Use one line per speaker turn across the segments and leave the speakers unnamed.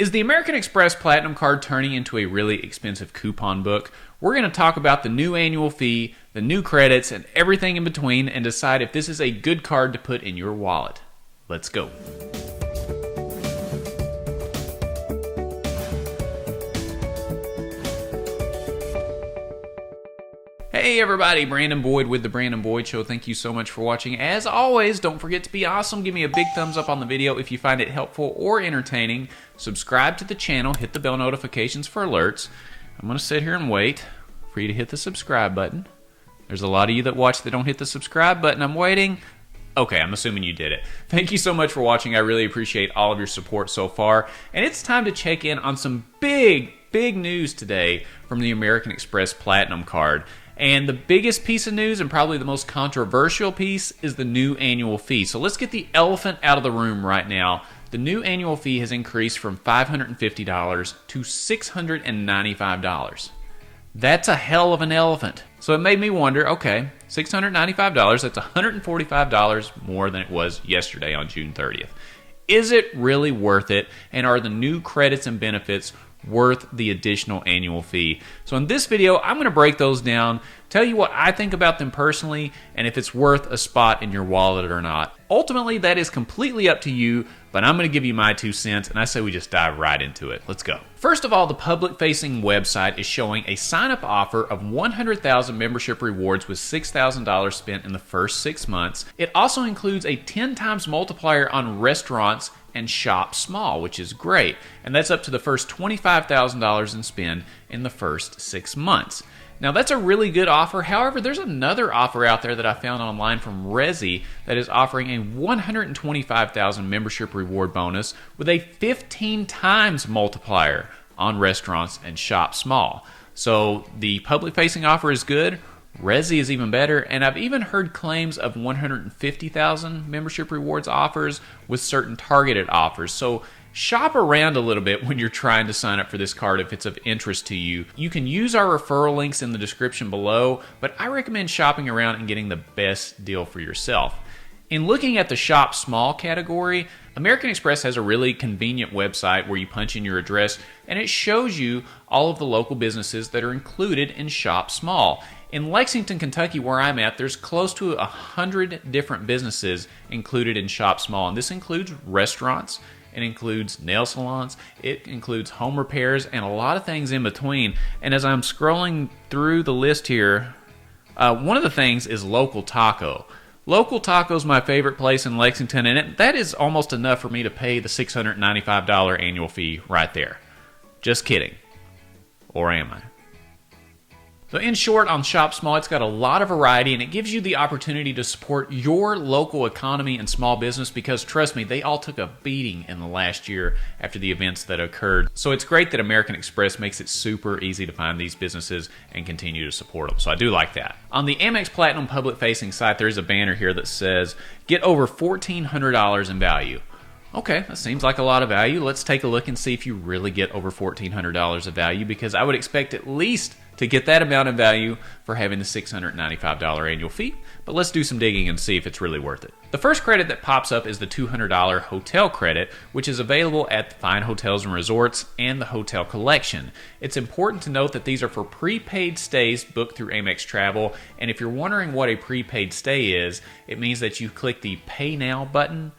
Is the American Express Platinum Card turning into a really expensive coupon book? We're going to talk about the new annual fee, the new credits, and everything in between and decide if this is a good card to put in your wallet. Let's go. Hey everybody, Brandon Boyd with The Brandon Boyd Show. Thank you so much for watching. As always, don't forget to be awesome. Give me a big thumbs up on the video if you find it helpful or entertaining. Subscribe to the channel. Hit the bell notifications for alerts. I'm going to sit here and wait for you to hit the subscribe button. There's a lot of you that watch that don't hit the subscribe button. I'm waiting. Okay, I'm assuming you did it. Thank you so much for watching. I really appreciate all of your support so far. And it's time to check in on some big news today from the American Express Platinum Card. And the biggest piece of news, and probably the most controversial piece, is the new annual fee. So let's get the elephant out of the room right now. The new annual fee has increased from $550 to $695. That's a hell of an elephant. So it made me wonder, okay, $695, that's $145 more than it was yesterday on June 30th. Is it really worth it? And are the new credits and benefits worth the additional annual fee? So in this video, I'm going to break those down, tell you what I think about them personally, and if it's worth a spot in your wallet or not. Ultimately, that is completely up to you, but I'm going to give you my 2 cents, and I say we just dive right into it. Let's go. First of all, the public-facing website is showing a sign-up offer of 100,000 membership rewards with $6,000 spent in the first 6 months. It also includes a 10 times multiplier on restaurants and shop small, which is great. And that's up to the first $25,000 in spend in the first 6 months. Now that's a really good offer. However, there's another offer out there that I found online from Resi that is offering a 125,000 membership reward bonus with a 15 times multiplier on restaurants and shop small. So the public facing offer is good. Resi is even better, and I've even heard claims of 150,000 membership rewards offers with certain targeted offers. So shop around a little bit when you're trying to sign up for this card if it's of interest to you. You can use our referral links in the description below, but I recommend shopping around and getting the best deal for yourself. In looking at the shop small category, American Express has a really convenient website where you punch in your address and it shows you all of the local businesses that are included in shop small. In Lexington, Kentucky, where I'm at, there's close to 100 different businesses included in shop small, and this includes restaurants, it includes nail salons, it includes home repairs, and a lot of things in between. And as I'm scrolling through the list here, one of the things is Local Taco. Local Taco is my favorite place in Lexington, and that is almost enough for me to pay the $695 annual fee right there. Just kidding. Or am I? So in short, on Shop Small, it's got a lot of variety, and it gives you the opportunity to support your local economy and small business because, trust me, they all took a beating in the last year after the events that occurred. So it's great that American Express makes it super easy to find these businesses and continue to support them. So I do like that. On the Amex Platinum public-facing site, there is a banner here that says, get over $1,400 in value. Okay, that seems like a lot of value. Let's take a look and see if you really get over $1,400 of value, because I would expect at least to get that amount of value for having the $695 annual fee. But let's do some digging and see if it's really worth it. The first credit that pops up is the $200 hotel credit, which is available at Fine Hotels and Resorts and the Hotel Collection. It's important to note that these are for prepaid stays booked through Amex Travel, and if you're wondering what a prepaid stay is, it means that you click the Pay Now button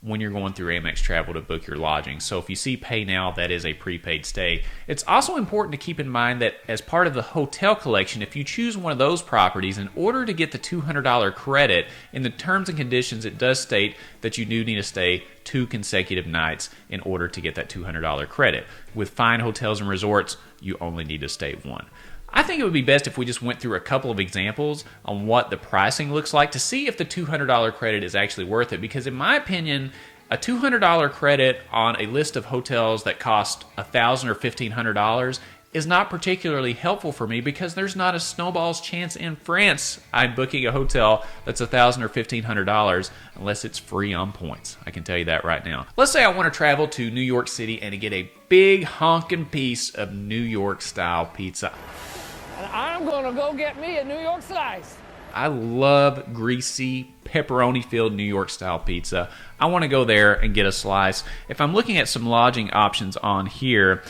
when you're going through Amex Travel to book your lodging. So if you see Pay Now, that is a prepaid stay. It's also important to keep in mind that as part of the Hotel Collection, if you choose one of those properties, in order to get the $200 credit, in the terms and conditions it does state that you do need to stay 2 consecutive nights in order to get that $200 credit. With Fine Hotels and Resorts, you only need to stay 1. I think it would be best if we just went through a couple of examples on what the pricing looks like to see if the $200 credit is actually worth it. Because in my opinion, a $200 credit on a list of hotels that cost $1,000 or $1,500 is not particularly helpful for me, because there's not a snowball's chance in France I'm booking a hotel that's $1,000 or $1,500 unless it's free on points. I can tell you that right now. Let's say I want to travel to New York City and to get a big honking piece of New York style pizza.
And I'm gonna go get me a New York slice.
I love greasy, pepperoni-filled New York-style pizza. I want to go there and get a slice. If I'm looking at some lodging options on here,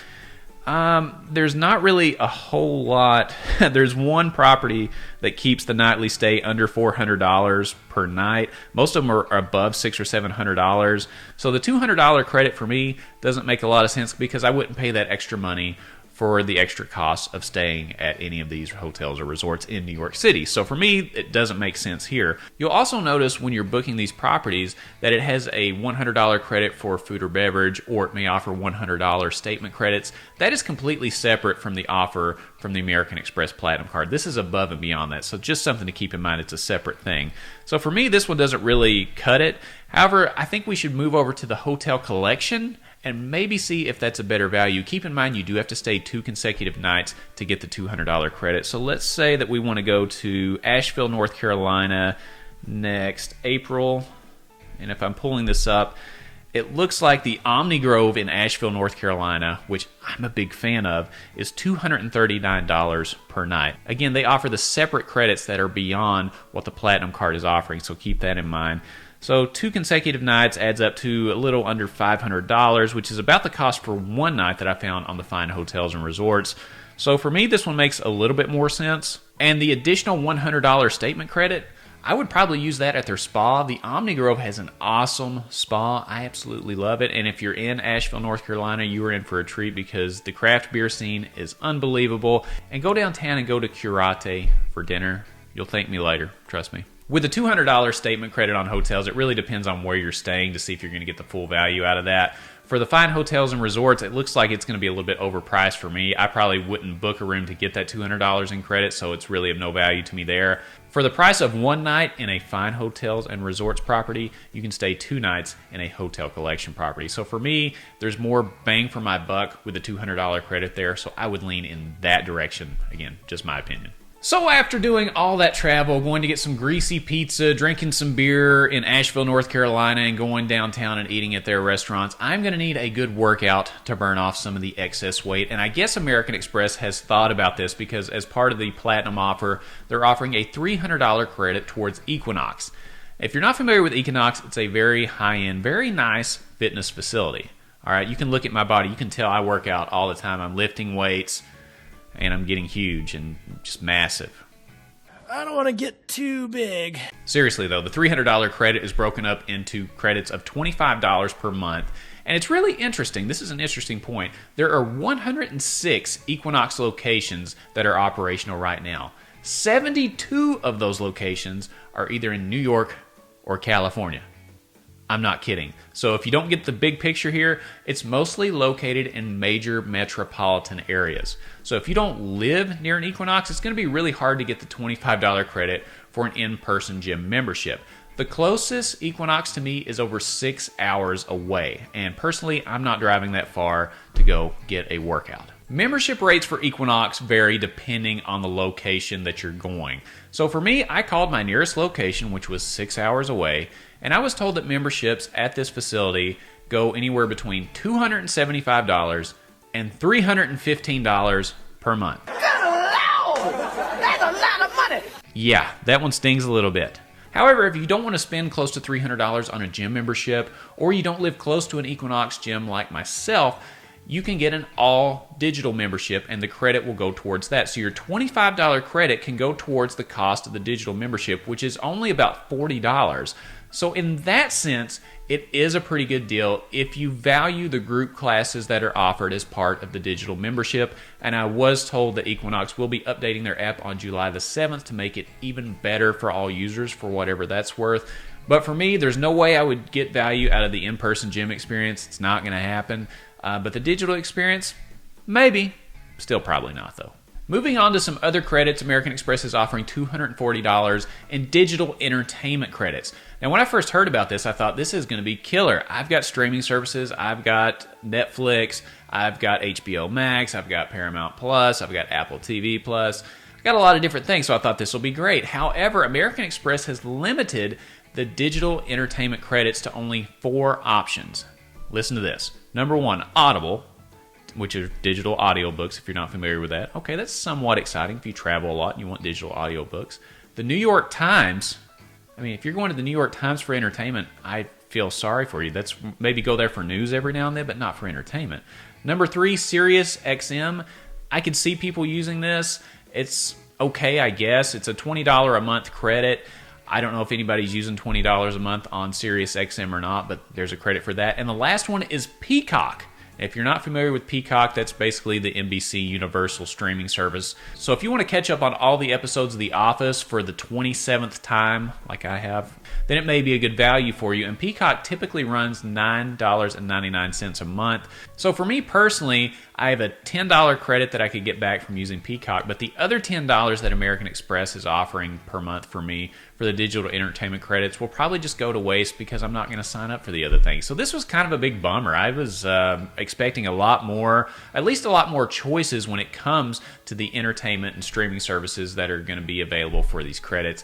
there's not really a whole lot. There's one property that keeps the nightly stay under $400 per night. Most of them are above $600 or $700. So the $200 credit for me doesn't make a lot of sense because I wouldn't pay that extra money for the extra cost of staying at any of these hotels or resorts in New York City. So for me, it doesn't make sense here. You'll also notice when you're booking these properties that it has a $100 credit for food or beverage, or it may offer $100 statement credits. That is completely separate from the offer from the American Express Platinum Card. This is above and beyond that, so just something to keep in mind. It's a separate thing. So for me, this one doesn't really cut it. However, I think we should move over to the Hotel Collection and maybe see if that's a better value. Keep in mind, you do have to stay 2 consecutive nights to get the $200 credit. So let's say that we want to go to Asheville, North Carolina next April. And if I'm pulling this up, it looks like the Omni Grove in Asheville, North Carolina, which I'm a big fan of, is $239 per night. Again, they offer the separate credits that are beyond what the Platinum Card is offering, so keep that in mind. So 2 consecutive nights adds up to a little under $500, which is about the cost for one night that I found on the fine hotels and resorts. So for me, this one makes a little bit more sense. And the additional $100 statement credit, I would probably use that at their spa. The Omni Grove has an awesome spa. I absolutely love it. And if you're in Asheville, North Carolina, you are in for a treat because the craft beer scene is unbelievable. And go downtown and go to Curate for dinner. You'll thank me later, trust me. With the $200 statement credit on hotels, it really depends on where you're staying to see if you're going to get the full value out of that. For the fine hotels and resorts, it looks like it's going to be a little bit overpriced for me. I probably wouldn't book a room to get that $200 in credit, so it's really of no value to me there. For the price of one night in a fine hotels and resorts property, you can stay 2 nights in a Hotel Collection property. So for me, there's more bang for my buck with the $200 credit there, so I would lean in that direction. Again, just my opinion. So after doing all that travel, going to get some greasy pizza, drinking some beer in Asheville, North Carolina, and going downtown and eating at their restaurants, I'm going to need a good workout to burn off some of the excess weight. And I guess American Express has thought about this because as part of the Platinum offer, they're offering a $300 credit towards Equinox. If you're not familiar with Equinox, it's a very high-end, very nice fitness facility. All right, you can look at my body. You can tell I work out all the time. I'm lifting weights. And I'm getting huge and just massive.
I don't want to get too big.
Seriously though, the $300 credit is broken up into credits of $25 per month. And it's really interesting. This is an interesting point. There are 106 Equinox locations that are operational right now. 72 of those locations are either in New York or California. I'm not kidding. So if you don't get the big picture here, it's mostly located in major metropolitan areas. So if you don't live near an Equinox, it's going to be really hard to get the $25 credit for an in-person gym membership. The closest Equinox to me is over 6 hours away, and personally, I'm not driving that far to go get a workout. Membership rates for Equinox vary depending on the location that you're going. So for me, I called my nearest location, which was 6 hours away, and I was told that memberships at this facility go anywhere between $275 and $315 per month.
Good Lord! That's a lot of money!
Yeah, that one stings a little bit. However, if you don't want to spend close to $300 on a gym membership, or you don't live close to an Equinox gym like myself, you can get an all-digital membership, and the credit will go towards that. So your $25 credit can go towards the cost of the digital membership, which is only about $40. So in that sense, it is a pretty good deal if you value the group classes that are offered as part of the digital membership. And I was told that Equinox will be updating their app on July the 7th to make it even better for all users for whatever that's worth. But for me, there's no way I would get value out of the in-person gym experience. It's not going to happen. But the digital experience, maybe. Still probably not, though. Moving on to some other credits, American Express is offering $240 in digital entertainment credits. Now, when I first heard about this, I thought this is going to be killer. I've got streaming services. I've got Netflix. I've got HBO Max. I've got Paramount Plus. I've got Apple TV Plus. I've got a lot of different things, so I thought this will be great. However, American Express has limited the digital entertainment credits to only 4 options. Listen to this. Number 1, Audible, which are digital audiobooks, if you're not familiar with that. Okay, that's somewhat exciting if you travel a lot and you want digital audiobooks. The New York Times, I mean, if you're going to the New York Times for entertainment, I feel sorry for you. That's maybe go there for news every now and then, but not for entertainment. Number 3, Sirius XM. I could see people using this. It's okay, I guess. It's a $20 a month credit. I don't know if anybody's using $20 a month on Sirius XM or not, but there's a credit for that. And the last one is Peacock. If you're not familiar with Peacock, that's basically the NBC Universal streaming service. So if you want to catch up on all the episodes of The Office for the 27th time, like I have, then it may be a good value for you. And Peacock typically runs $9.99 a month. So for me personally, I have a $10 credit that I could get back from using Peacock, but the other $10 that American Express is offering per month for me for the digital entertainment credits will probably just go to waste because I'm not going to sign up for the other things. So this was kind of a big bummer. I was expecting a lot more, at least a lot more choices when it comes to the entertainment and streaming services that are going to be available for these credits.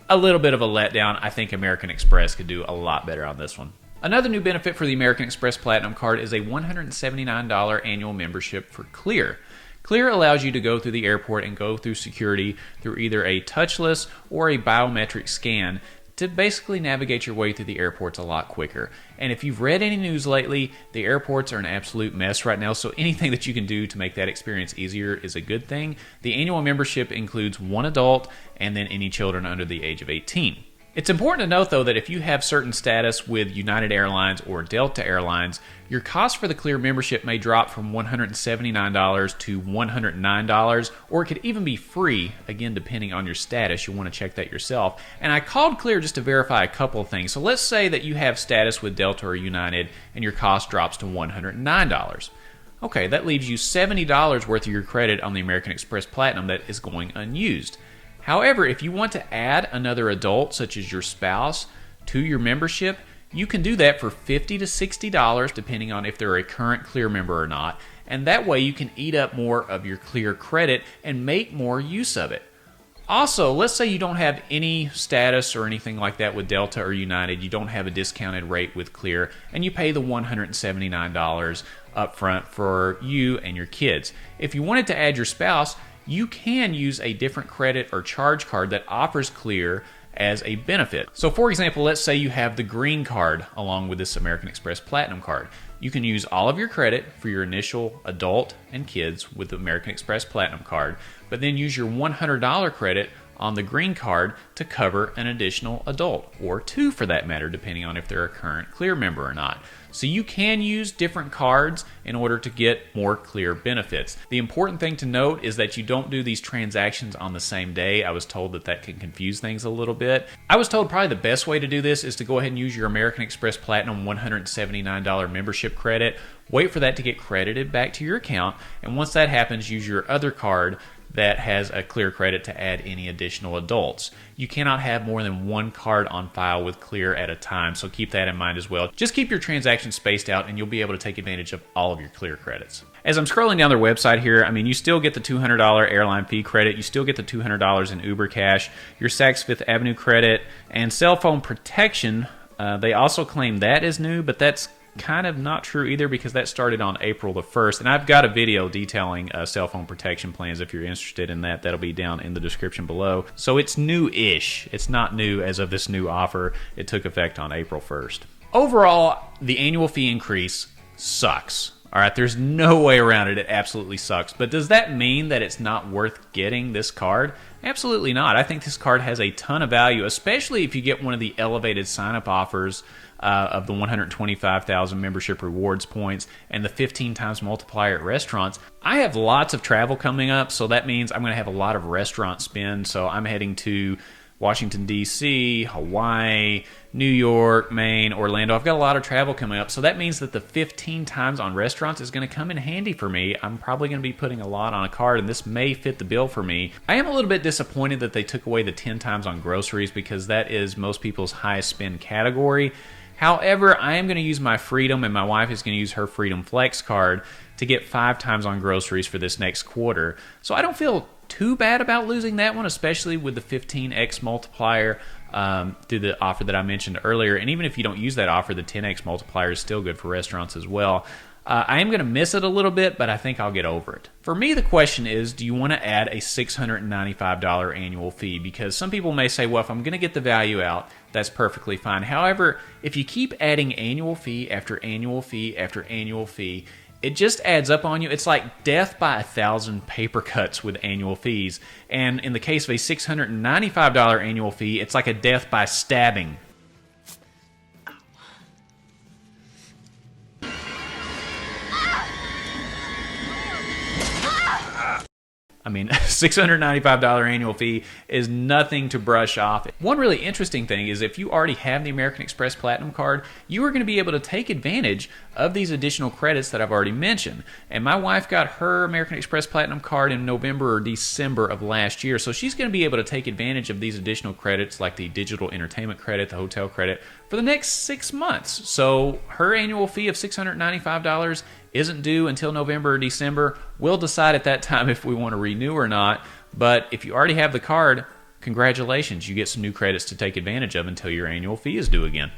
A little bit of a letdown. I think American Express could do a lot better on this one. Another new benefit for the American Express Platinum Card is a $179 annual membership for Clear. Clear allows you to go through the airport and go through security through either a touchless or a biometric scan to basically navigate your way through the airports a lot quicker. And if you've read any news lately, the airports are an absolute mess right now, so anything that you can do to make that experience easier is a good thing. The annual membership includes one adult and then any children under the age of 18. It's important to note, though, that if you have certain status with United Airlines or Delta Airlines, your cost for the Clear membership may drop from $179 to $109, or it could even be free, again, depending on your status. You'll want to check that yourself. And I called Clear just to verify a couple of things. So let's say that you have status with Delta or United, and your cost drops to $109. Okay, that leaves you $70 worth of your credit on the American Express Platinum that is going unused. However, if you want to add another adult, such as your spouse, to your membership, you can do that for $50 to $60, depending on if they're a current Clear member or not. And that way you can eat up more of your Clear credit and make more use of it. Also, let's say you don't have any status or anything like that with Delta or United, you don't have a discounted rate with Clear, and you pay the $179 up front for you and your kids. If you wanted to add your spouse, you can use a different credit or charge card that offers Clear as a benefit. So for example, let's say you have the green card along with this American Express Platinum card. You can use all of your credit for your initial adult and kids with the American Express Platinum card, but then use your $100 credit on the green card to cover an additional adult, or two for that matter, depending on if they're a current Clear member or not. So you can use different cards in order to get more Clear benefits. The important thing to note is that you don't do these transactions on the same day. I was told that that can confuse things a little bit. I was told probably the best way to do this is to go ahead and use your American Express Platinum $179 membership credit, wait for that to get credited back to your account, and once that happens, use your other card that has a Clear credit to add any additional adults. You cannot have more than one card on file with Clear at a time, so keep that in mind as well. Just keep your transactions spaced out and you'll be able to take advantage of all of your Clear credits. As I'm scrolling down their website here, I mean, you still get the $200 airline fee credit, you still get the $200 in Uber Cash, your Saks Fifth Avenue credit, and cell phone protection. They also claim that is new, but that's kind of not true either because that started on April the 1st, and I've got a video detailing cell phone protection plans if you're interested in that. That'll be down in the description below. So it's new-ish. It's not new as of this new offer. It took effect on April 1st. Overall, the annual fee increase sucks. All right, there's no way around it. It absolutely sucks. But does that mean that it's not worth getting this card? Absolutely not. I think this card has a ton of value, especially if you get one of the elevated sign-up offers of the 125,000 membership rewards points and the 15 times multiplier at restaurants. I have lots of travel coming up, so that means I'm going to have a lot of restaurant spend. So I'm heading to Washington, D.C., Hawaii, New York, Maine, Orlando. I've got a lot of travel coming up, so that means that the 15 times on restaurants is going to come in handy for me. I'm probably going to be putting a lot on a card, and this may fit the bill for me. I am a little bit disappointed that they took away the 10 times on groceries because that is most people's highest spend category. However, I am going to use my Freedom, and my wife is going to use her Freedom Flex card to get 5 times on groceries for this next quarter. So I don't feel too bad about losing that one, especially with the 15x multiplier through the offer that I mentioned earlier. And even if you don't use that offer, the 10x multiplier is still good for restaurants as well. I am going to miss it a little bit, but I think I'll get over it. For me, the question is, do you want to add a $695 annual fee? Because some people may say, well, if I'm going to get the value out, that's perfectly fine. However, if you keep adding annual fee after annual fee after annual fee, it just adds up on you. It's like death by 1,000 paper cuts with annual fees. And in the case of a $695 annual fee, it's like a death by stabbing. I mean, $695 annual fee is nothing to brush off. One really interesting thing is if you already have the American Express Platinum card, you are going to be able to take advantage of these additional credits that I've already mentioned. And my wife got her American Express Platinum card in November or December of last year, so she's going to be able to take advantage of these additional credits like the digital entertainment credit, the hotel credit, for the next 6 months. So her annual fee of $695 isn't due until November or December. We'll decide at that time if we want to renew or not. But if you already have the card, congratulations. You get some new credits to take advantage of until your annual fee is due again.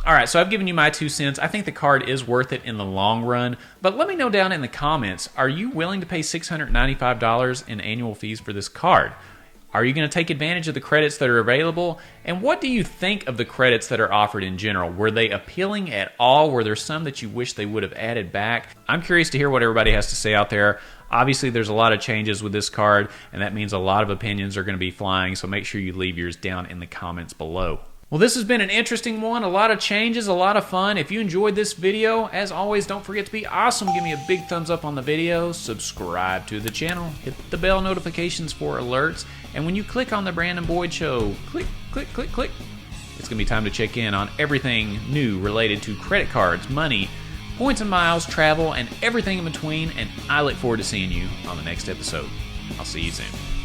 All right, so I've given you my 2 cents. I think the card is worth it in the long run. But let me know down in the comments, are you willing to pay $695 in annual fees for this card? Are you going to take advantage of the credits that are available? And what do you think of the credits that are offered in general? Were they appealing at all? Were there some that you wish they would have added back? I'm curious to hear what everybody has to say out there. Obviously, there's a lot of changes with this card, and that means a lot of opinions are going to be flying, so make sure you leave yours down in the comments below. Well, this has been an interesting one, a lot of changes, a lot of fun. If you enjoyed this video, as always, don't forget to be awesome. Give me a big thumbs up on the video, subscribe to the channel, hit the bell notifications for alerts, and when you click on the Brandon Boyd Show, click, click, click, click, it's going to be time to check in on everything new related to credit cards, money, points and miles, travel, and everything in between, and I look forward to seeing you on the next episode. I'll see you soon.